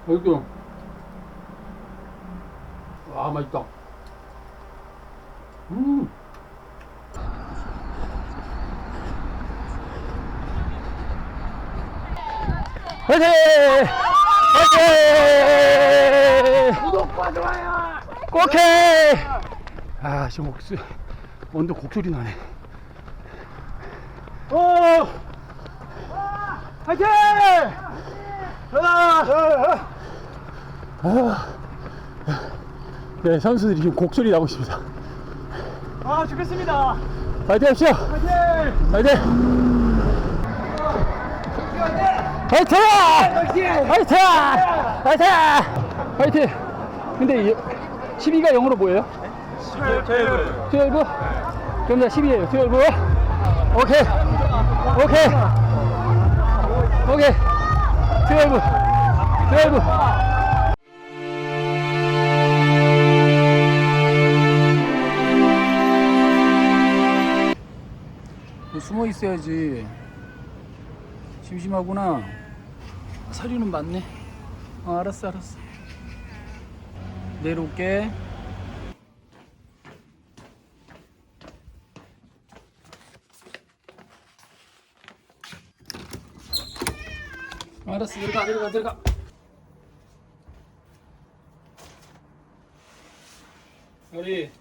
여기도. 와, 맛있다. 화이팅! 화이팅! 구독과 좋아요! 꼭 해! 아, 지금 언덕 곡소리 나네. 화이팅! 네, 선수들이 지금 곡소리 나고 있습니다. 아, 죽겠습니다. 화이팅 합시다! 화이팅! 화이팅! 화이팅! 화이팅! 화이팅! 화이팅! 근데 12가 0으로 뭐예요? 12? 그럼 나 12에요. 12? 오케이. 오케이. 오케이. 12. 숨어 있어야지. 심심하구나. 사료는 많네. 알았어. 내려올게. 알았어, 내려가. 우리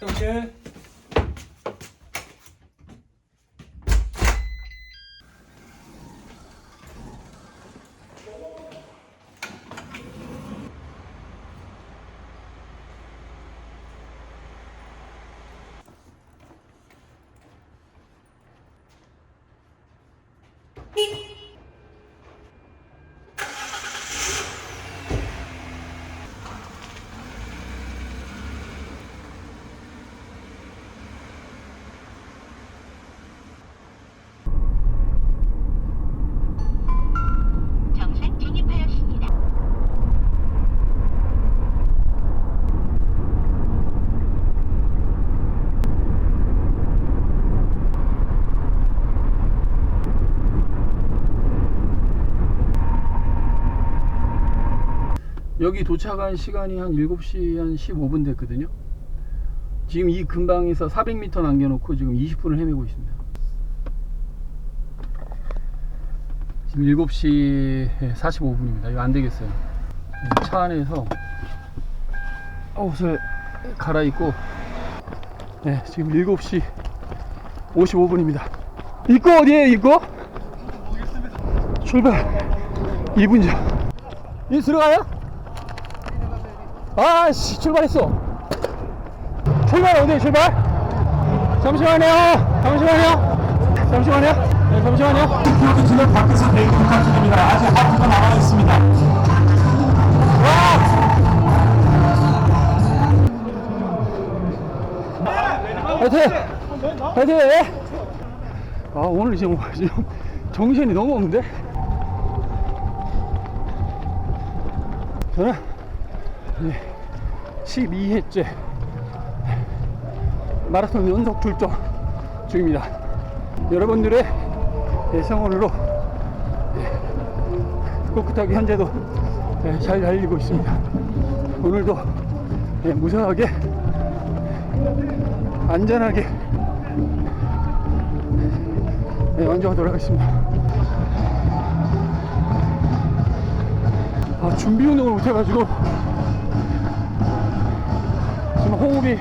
이렇게. 정상 진입하였습니다. 여기 도착한 시간이 한 7시 한 15분 됐거든요. 지금 이 근방에서 400m 남겨놓고 지금 20분을 헤매고 있습니다. 지금 7시 45분입니다. 이거 안 되겠어요. 차 안에서 옷을 갈아입고, 네, 지금 7시 55분입니다. 입구 어디에요, 입구? 출발 1분 전. 이 들어가요? 아씨, 출발했어. 출발 어디에 출발? 잠시만요. 네, 잠시만요. 그렇게 지금 밖에서 대기 부탁드립니다. 아직 하프가 남아 있습니다. 와! 화이팅! 화이팅! 아, 오늘 지금 정신이 너무 없는데? 저는 12회째 마라톤 연속 출전 중입니다. 여러분들의 성원으로 꿋꿋하게 현재도 잘 달리고 있습니다. 오늘도 무사하게 안전하게 완주하도록 하겠습니다. 준비 운동을 못해가지고 지금 호흡이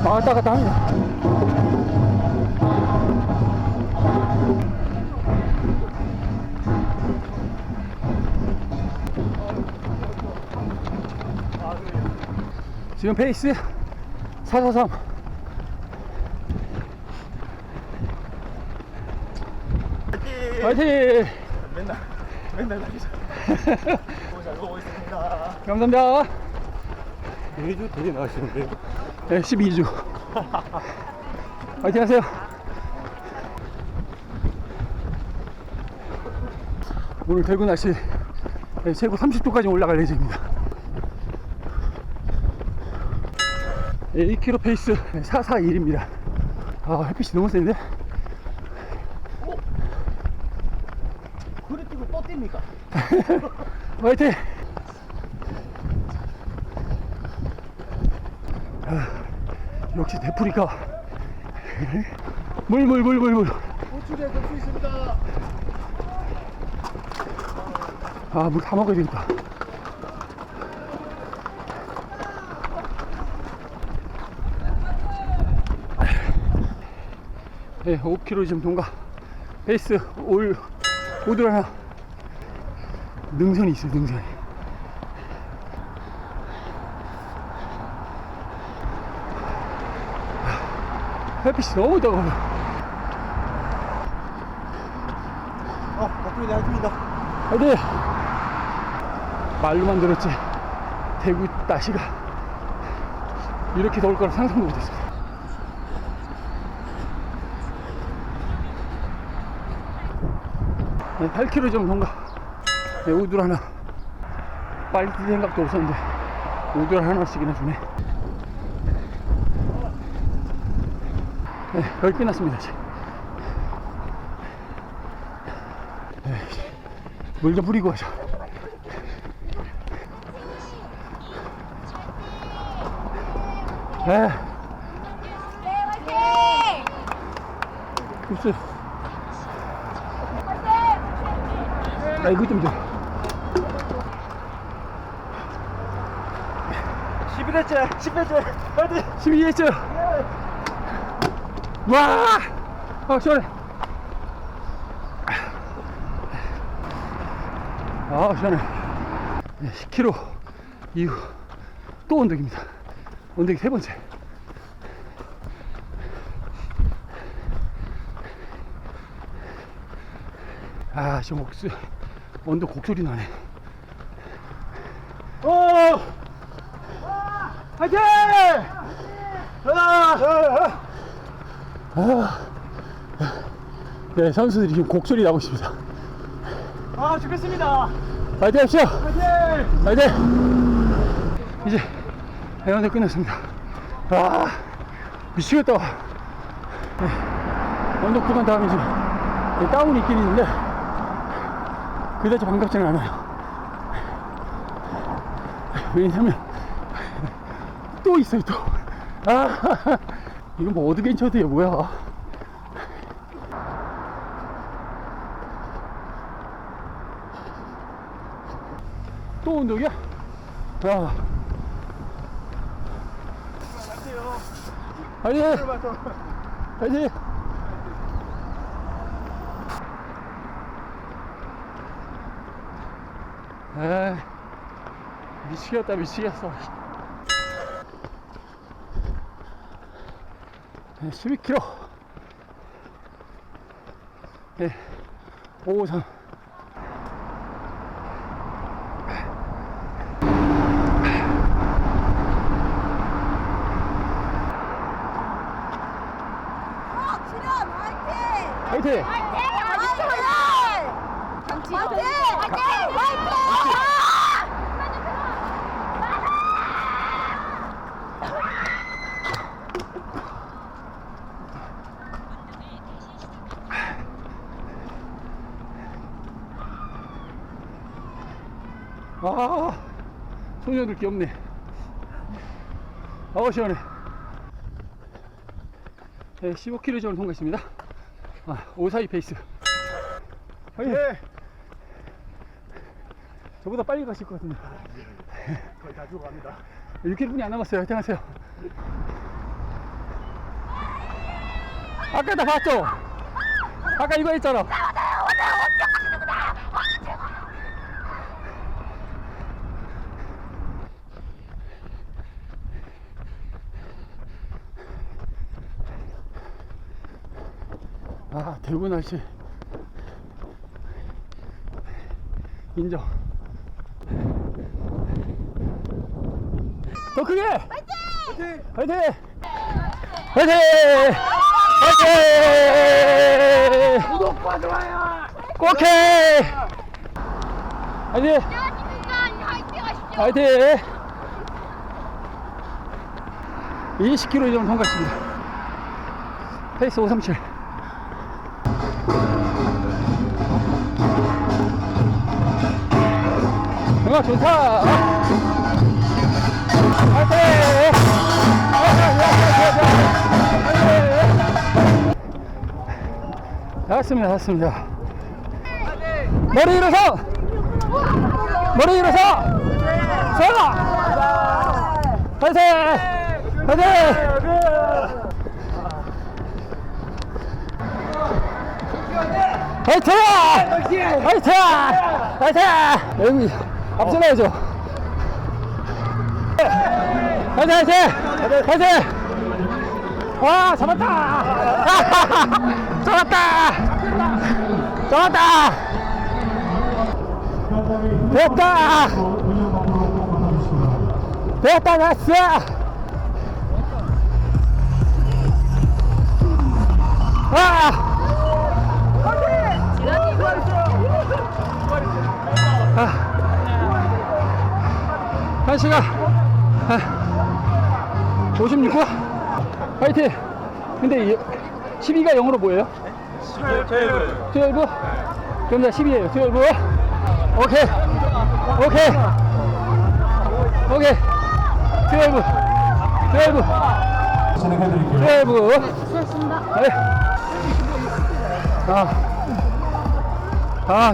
왔다 갔다 합니다. 지금 페이스 443. 화이팅! 맨날 나기죠. 잘 보고 있습니다. 감사합니다. 매주 되게 나으시는데. 네, 12주. 화이팅 하세요. 오늘 대구 날씨 최고 30도까지 올라갈 예정입니다. 1km 페이스 441입니다. 햇빛이 너무 센데? 그래 뛰고 또 뜁니까? 화이팅! 역시 대프리카. 물. 호출에 ገል수 있습니다. 물 다 먹어야 되겠다. 네, 5km 지금 통과. 페이스 오들 하나. 능선이 있어요, 능선이. 햇빛이 너무 뜨거워요. 덕분에 화이팅입니다. 화이팅! 말로만 들었지 대구 날씨가 이렇게 더울 거라 상상도 못했습니다. 네, 8km 좀 통과. 네, 우들 하나. 빨리 뛸 생각도 없었는데 우들 하나씩이나 주네. 네, 거의 끝났습니다. 네, 물 좀 뿌리고 가자. 네. 글쎄. 이거 좀 줘. 11회째, 10회째, 화이팅! 12회째. 와! 시원해. 시원해. 10km 이후 또 언덕입니다. 언덕이 세 번째. 지금 언덕 곡소리 나네. 화이팅! 네, 선수들이 지금 곡소리 나고 있습니다. 죽겠습니다. 화이팅 합시다! 화이팅! 화이팅! 이제 언덕 끝났습니다. 미치겠다. 네, 언덕 구간 다음에 지금 다운이 있긴 있는데 그다지 반갑지는 않아요. 왜냐면 또 있어요, 또. 이건 뭐 어드벤처드야 뭐야. 또 언덕이야? 화이팅! 화이팅! 미치겠어. 12km. 네, 553. 화이팅! 아, 소녀들 귀엽네. 시원해. 네, 15km 정도 통과했습니다. 542 페이스. 네. 저보다 빨리 가실 것 같은데. 거의 다 죽어갑니다. 6km뿐이 안 남았어요. 화이팅 하세요. 아까 다 봤죠? 아까 이거 했잖아. 대구 날씨 인정. 더 크게 화이팅! 화이팅! 화이팅! 화이팅! 구독과 좋아요. 꼭 해! 화이팅! 화이팅! 20km 정도 통과했습니다. 페이스 537. 정말 좋다. 화이팅! 다 왔습니다. 머리 일어서! 머리 일어서! 서! 화이팅! 화이팅! 화이팅! 화이팅! 화이팅! 여기 앞서나야죠. 화이팅! 화이팅! 화이팅! 와, 잡았다! 잡았다! 잡았다! 됐다! 됐다, 됐어! 아! 1시간 56분 화이팅. 근데 12가 0으로 뭐예요? 12? 그럼 나 12에요 12. 오케이 오케이 오케이 12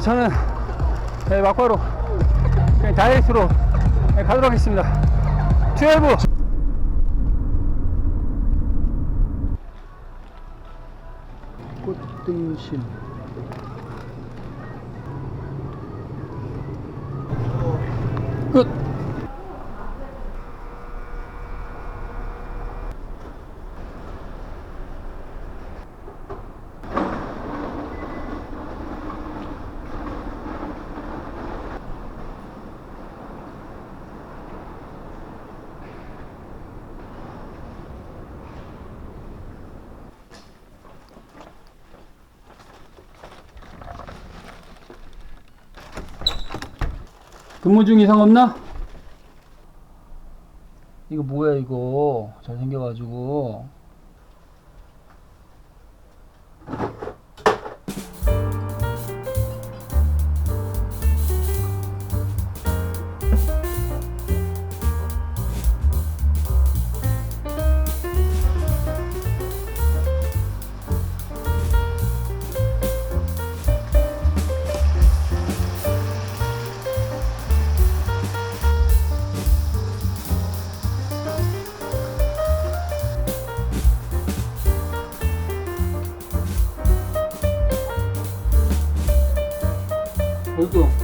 저는 막바로 그냥 다이렉트로 가도록 하겠습니다. 12 꽃등심 끝. 근무 중 이상 없나? 이거 뭐야 이거 잘생겨가지고. 여기도